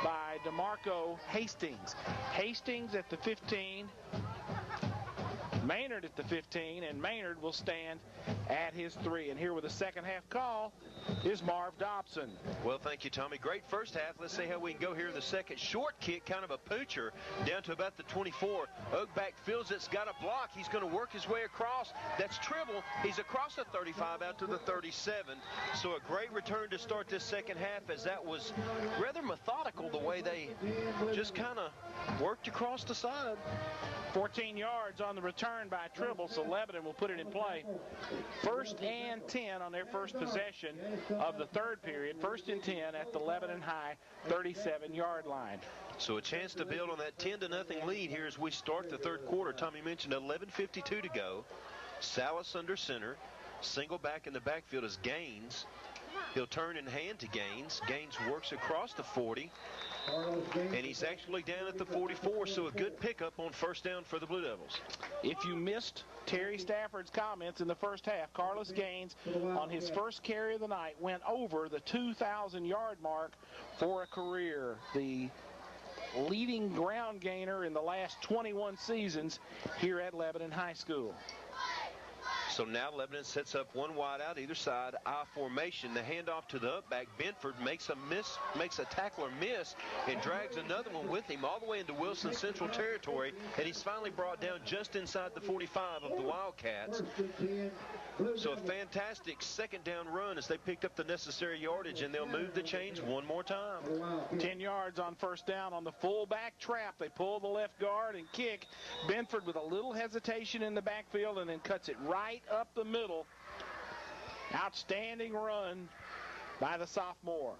by DeMarco Hastings. Hastings at the 15. Maynard at the 15, and Maynard will stand at his 3. And here with the second half call is Marv Dobson. Well, thank you, Tommy. Great first half. Let's see how we can go here in the second. Short kick, kind of a poocher, down to about the 24. Oakback feels it's got a block. He's going to work his way across. That's Tribble. He's across the 35 out to the 37. So a great return to start this second half, as that was rather methodical the way they just kind of worked across the side. 14 yards on the return by Tribble, so Lebanon will put it in play. 1st and 10 on their first possession of the third period. 1st and 10 at the Lebanon High 37-yard line. So a chance to build on that 10-0 lead here as we start the third quarter. Tommy mentioned 11:52 to go. Salas under center. Single back in the backfield is Gaines. He'll turn and hand to Gaines. Gaines works across the 40. And he's actually down at the 44, so a good pickup on first down for the Blue Devils. If you missed Terry Stafford's comments in the first half, Carlos Gaines, on his first carry of the night, went over the 2,000-yard mark for a career. The leading ground gainer in the last 21 seasons here at Lebanon High School. So now Lebanon sets up one wide out either side, I formation. The handoff to the up-back. Benford makes a tackler miss, and drags another one with him all the way into Wilson Central territory, and he's finally brought down just inside the 45 of the Wildcats. So a fantastic second down run as they picked up the necessary yardage, and they'll move the chains one more time. 10 yards on first down on the fullback trap. They pull the left guard and kick. Benford with a little hesitation in the backfield, and then cuts it right up the middle. Outstanding run by the sophomore.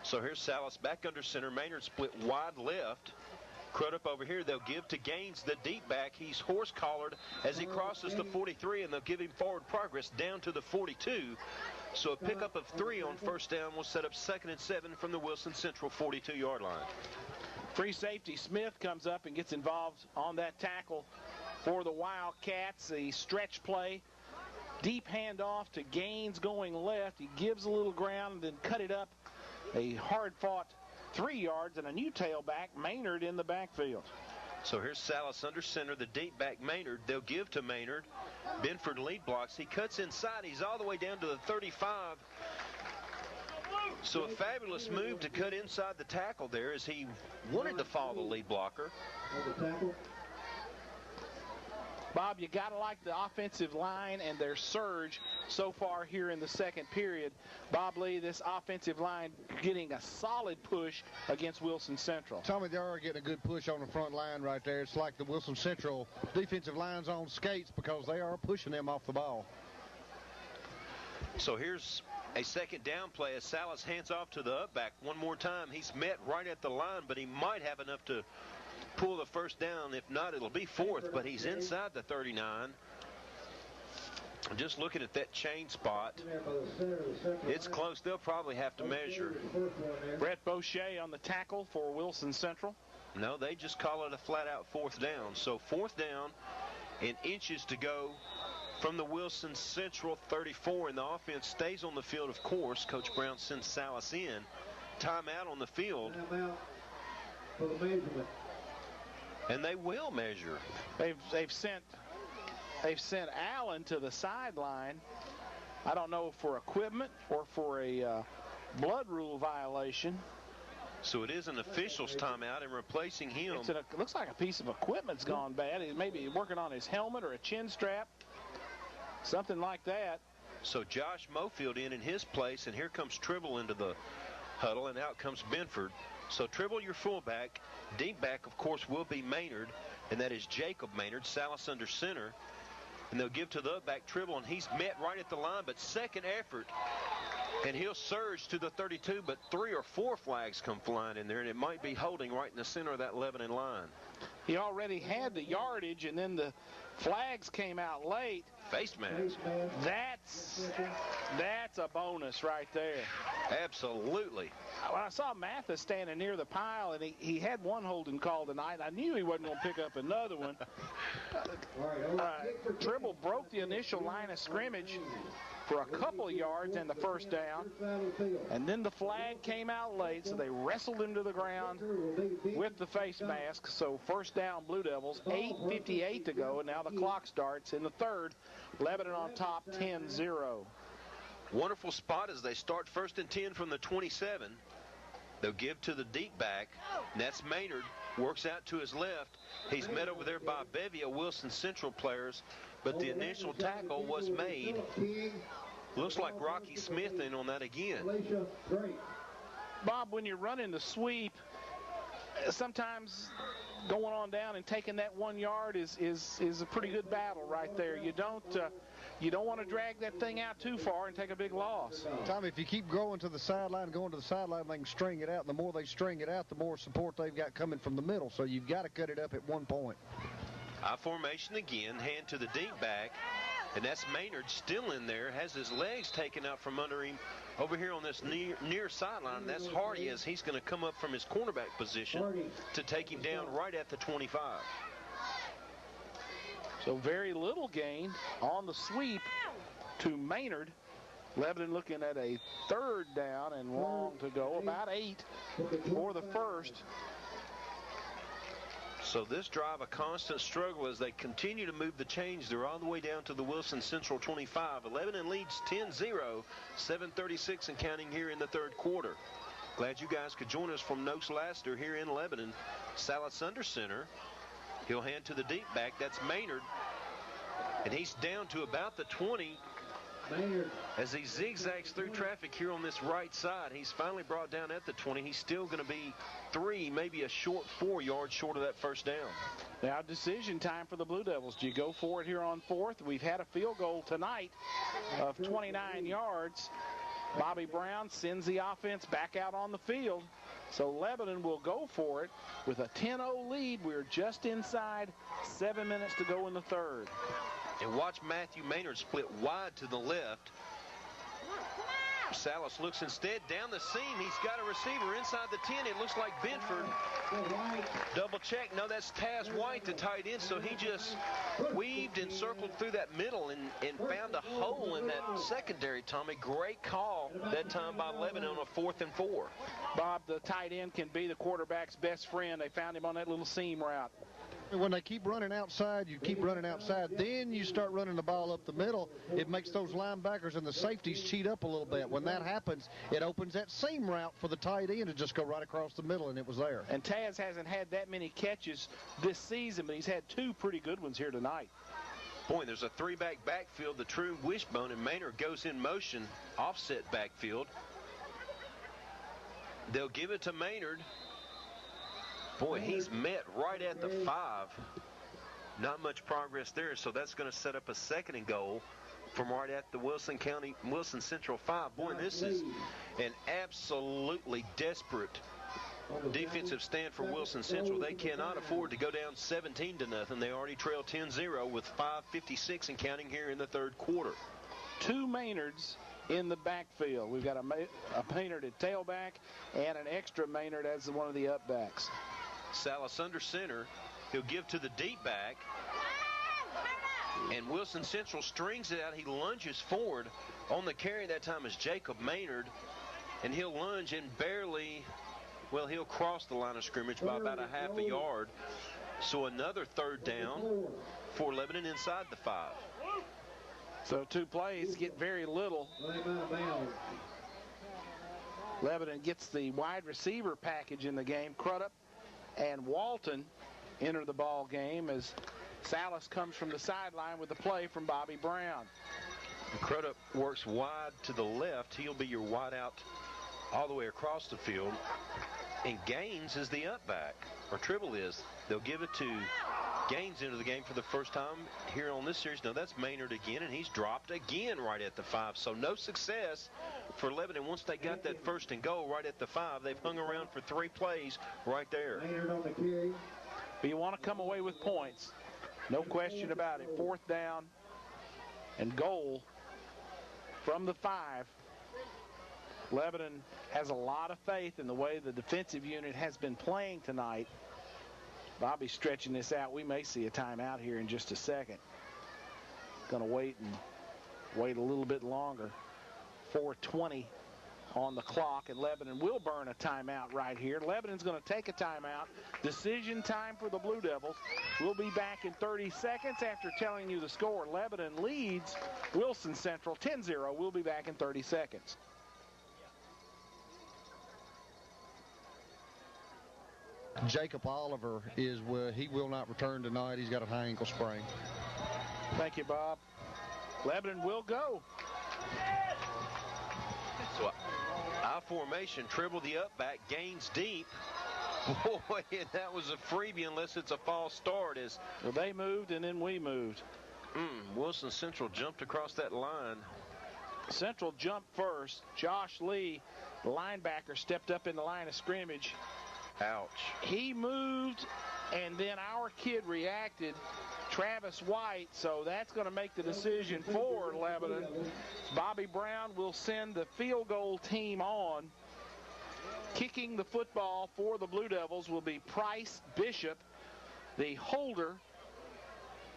So here's Salas back under center. Maynard split wide left. Crudup over here. They'll give to Gaines, the deep back. He's horse-collared as he crosses the 43, and they'll give him forward progress down to the 42. So a pickup of 3 on first down will set up 2nd and 7 from the Wilson Central 42-yard line. Free safety Smith comes up and gets involved on that tackle for the Wildcats. A stretch play. Deep handoff to Gaines going left. He gives a little ground and then cut it up. A hard-fought 3 yards and a new tailback, Maynard, in the backfield. So here's Salas under center, the deep back Maynard. They'll give to Maynard. Benford lead blocks. He cuts inside. He's all the way down to the 35. So a fabulous move to cut inside the tackle there as he wanted to follow the lead blocker. Bob, you got to like the offensive line and their surge so far here in the second period. Bob Lee, this offensive line getting a solid push against Wilson Central. Tommy, they are getting a good push on the front line right there. It's like the Wilson Central defensive line's on skates because they are pushing them off the ball. So here's a second down play as Salas hands off to the up-back one more time. He's met right at the line, but he might have enough to pull the first down. If not, it'll be 4th, but he's inside the 39. Just looking at that chain spot, it's close. They'll probably have to measure. Brett Boucher on the tackle for Wilson Central. No, they just call it a flat-out 4th down. So 4th down and inches to go from the Wilson Central 34, and the offense stays on the field, of course. Coach Brown sends Salas in. Timeout on the field. And they will measure. They've sent Allen to the sideline. I don't know for equipment or for a blood rule violation. So it is an official's timeout, and replacing him. It looks like a piece of equipment's gone bad. He's maybe working on his helmet or a chin strap, something like that. So Josh Mofield in his place, and here comes Tribble into the huddle, and out comes Benford. So Tribble, your fullback. Deep back, of course, will be Maynard, and that is Jacob Maynard. Salas under center. And they'll give to the up-back Tribble, and he's met right at the line, but second effort. And he'll surge to the 32, but 3 or 4 flags come flying in there, and it might be holding right in the center of that Lebanon line. He already had the yardage, and then the flags came out late. Face mask. That's a bonus right there. Absolutely. When I saw Mathis standing near the pile, and he had one holding call tonight, I knew he wasn't going to pick up another one. Tribble broke the initial line of scrimmage for a couple of yards and the first down. And then the flag came out late, so they wrestled him to the ground with the face mask. So first down, Blue Devils, 8:58 to go, and now the clock starts in the third. Lebanon on top, 10-0. Wonderful spot as they start 1st and 10 from the 27. They'll give to the deep back, and that's Maynard. Works out to his left. He's met over there by bevy of Wilson Central players, but the initial tackle was made. Looks like Rocky Smith in on that again. Bob, when you're running the sweep, sometimes going on down and taking that 1 yard is a pretty good battle right there. You don't want to drag that thing out too far and take a big loss. Tommy, if you keep going to the sideline, they can string it out. And the more they string it out, the more support they've got coming from the middle. So you've got to cut it up at one point. I formation again, hand to the deep back, and that's Maynard still in there, has his legs taken out from under him over here on this near sideline. That's Hardy as he's going to come up from his cornerback position to take him down right at the 25. So very little gain on the sweep to Maynard. Lebanon looking at a third down and long to go, about 8 for the first. So this drive a constant struggle as they continue to move the chains. They're all the way down to the Wilson Central 25. Lebanon leads 10-0, 7:36 and counting here in the third quarter. Glad you guys could join us from Nos Laster here in Lebanon. Salas under center. He'll hand to the deep back. That's Maynard. And he's down to about the 20. As he zigzags through traffic here on this right side, he's finally brought down at the 20. He's still going to be 3, maybe a short 4 yards short of that first down. Now decision time for the Blue Devils. Do you go for it here on fourth? We've had a field goal tonight of 29 yards. Bobby Brown sends the offense back out on the field. So Lebanon will go for it with a 10-0 lead. We're just inside 7 minutes to go in the third. And watch Matthew Maynard split wide to the left. Salas looks instead down the seam. He's got a receiver inside the 10. It looks like Benford. Double check. No, that's Taz White, the tight end. So he just weaved and circled through that middle and found a hole in that secondary, Tommy. Great call that time by Lebanon on a 4th and 4. Bob, the tight end can be the quarterback's best friend. They found him on that little seam route. When they keep running outside, you keep running outside. Then you start running the ball up the middle. It makes those linebackers and the safeties cheat up a little bit. When that happens, it opens that seam route for the tight end to just go right across the middle, and it was there. And Taz hasn't had that many catches this season, but he's had 2 pretty good ones here tonight. Boy, there's a 3-back backfield, the true wishbone, and Maynard goes in motion, offset backfield. They'll give it to Maynard. Boy, he's met right at the 5. Not much progress there, so that's going to set up a 2nd and goal from right at the Wilson Central 5. Boy, this is an absolutely desperate defensive stand for Wilson Central. They cannot afford to go down 17-0. They already trail 10-0 with 5:56 and counting here in the third quarter. 2 Maynards in the backfield. We've got a Maynard at tailback and an extra Maynard as one of the upbacks. Salas under center. He'll give to the deep back. And Wilson Central strings it out. He lunges forward. On the carry that time is Jacob Maynard. And he'll lunge and barely, well, he'll cross the line of scrimmage by about a half a yard. So another 3rd down for Lebanon inside the 5. So 2 plays get very little. Lebanon gets the wide receiver package in the game. Crudup and Walton enter the ball game as Salas comes from the sideline with the play from Bobby Brown. Crudup works wide to the left. He'll be your wide out all the way across the field. And Gaines is the up back, or Tribble is. They'll give it to Gaines into the game for the first time here on this series. Now that's Maynard again, and he's dropped again right at the 5. So no success for Lebanon. Once they got that 1st and goal right at the 5, they've hung around for 3 plays right there. But you want to come away with points. No question about it. 4th down and goal from the 5. Lebanon has a lot of faith in the way the defensive unit has been playing tonight. Bobby's stretching this out. We may see a timeout here in just a second. Going to wait and wait a little bit longer. 4:20 on the clock, and Lebanon will burn a timeout right here. Lebanon's going to take a timeout. Decision time for the Blue Devils. We'll be back in 30 seconds after telling you the score. Lebanon leads Wilson Central 10-0. We'll be back in 30 seconds. Jacob Oliver he will not return tonight. He's got a high ankle sprain. Thank you, Bob. Lebanon will go. So I formation, Tribble the up back, gains deep. Boy, that was a freebie unless it's a false start. Well, they moved and then we moved. Wilson Central jumped across that line. Central jumped first. Josh Lee, linebacker, stepped up in the line of scrimmage. Ouch. He moved, and then our kid reacted, Travis White, so that's going to make the decision for Lebanon. Bobby Brown will send the field goal team on. Kicking the football for the Blue Devils will be Price Bishop. The holder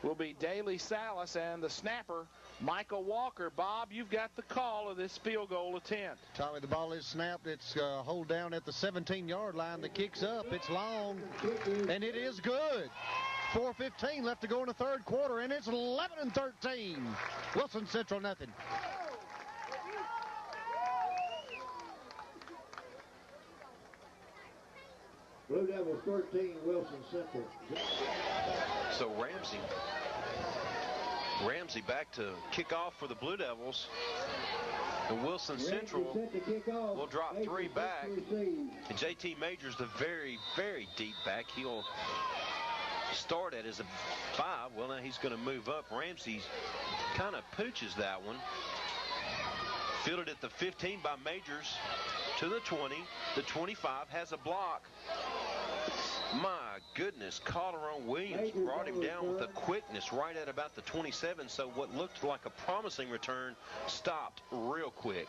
will be Daly Salas, and the snapper, Michael Walker. Bob, you've got the call of this field goal attempt. Tommy, the ball is snapped. It's hold down at the 17-yard line. The kick's up. It's long, and it is good. 4:15 left to go in the third quarter, and it's 11-13. Wilson Central nothing. Blue Devils 13, Wilson Central. So Ramsey back to kick off for the Blue Devils. And Wilson Central will drop 3 back. And J.T. Majors, the very, very deep back. He'll start at as a 5. Well, now he's going to move up. Ramsey kind of pooches that one. Fielded at the 15 by Majors to the 20. The 25 has a block. My goodness, Calderon Williams brought him down with a quickness right at about the 27, so what looked like a promising return stopped real quick.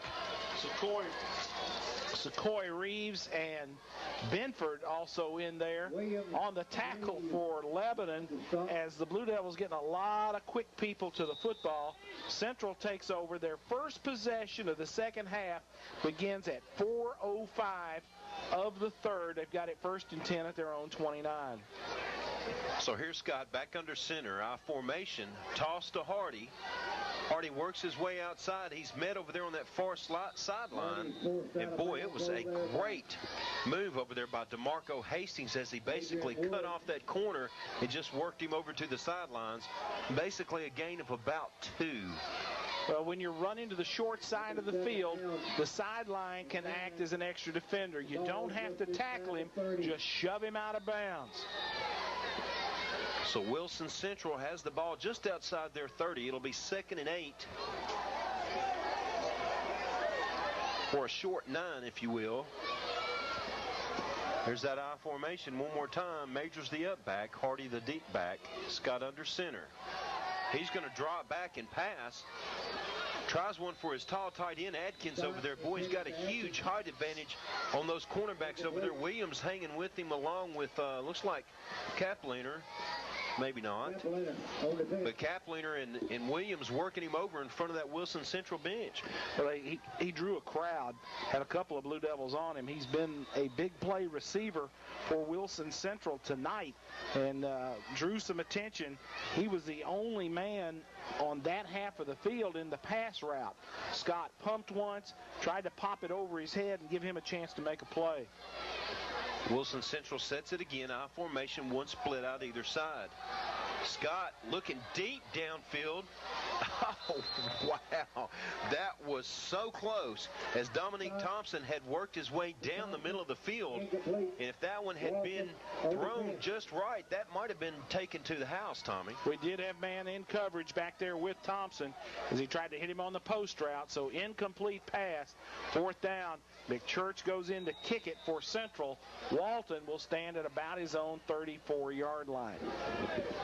Sequoia Reeves and Benford also in there on the tackle for Lebanon, as the Blue Devils getting a lot of quick people to the football. Central takes over. Their first possession of the second half begins at 4:05 of the third. They've got it 1st and 10 at their own 29. So here's Scott back under center. I formation, toss to Hardy. Hardy works his way outside. He's met over there on that far sideline. And boy, it was a great move over there by DeMarco Hastings as he basically cut off that corner and just worked him over to the sidelines. Basically a gain of about 2. Well, when you're running to the short side of the field, the sideline can act as an extra defender. You don't have to tackle him, just shove him out of bounds. So Wilson Central has the ball just outside their 30. It'll be 2nd and 8. Or a short 9, if you will. There's that I formation one more time. Majors the up back, Hardy the deep back, Scott under center. He's going to draw it back and pass. Tries one for his tall tight end, Adkins over there. Boy, he's got a huge height advantage on those cornerbacks over there. Williams hanging with him along with, looks like Kapliner. Maybe not. But Kapliner and Williams working him over in front of that Wilson Central bench. Well, he drew a crowd, had a couple of Blue Devils on him. He's been a big play receiver for Wilson Central tonight and drew some attention. He was the only man on that half of the field in the pass route. Scott pumped once, tried to pop it over his head and give him a chance to make a play. Wilson Central sets it again. I formation, one split out either side. Scott looking deep downfield. Oh, wow. That was so close as Dominique Thompson had worked his way down the middle of the field. And if that one had been thrown just right, that might have been taken to the house, Tommy. We did have man in coverage back there with Thompson as he tried to hit him on the post route. So incomplete pass, 4th down. McChurch goes in to kick it for Central. Walton will stand at about his own 34-yard line.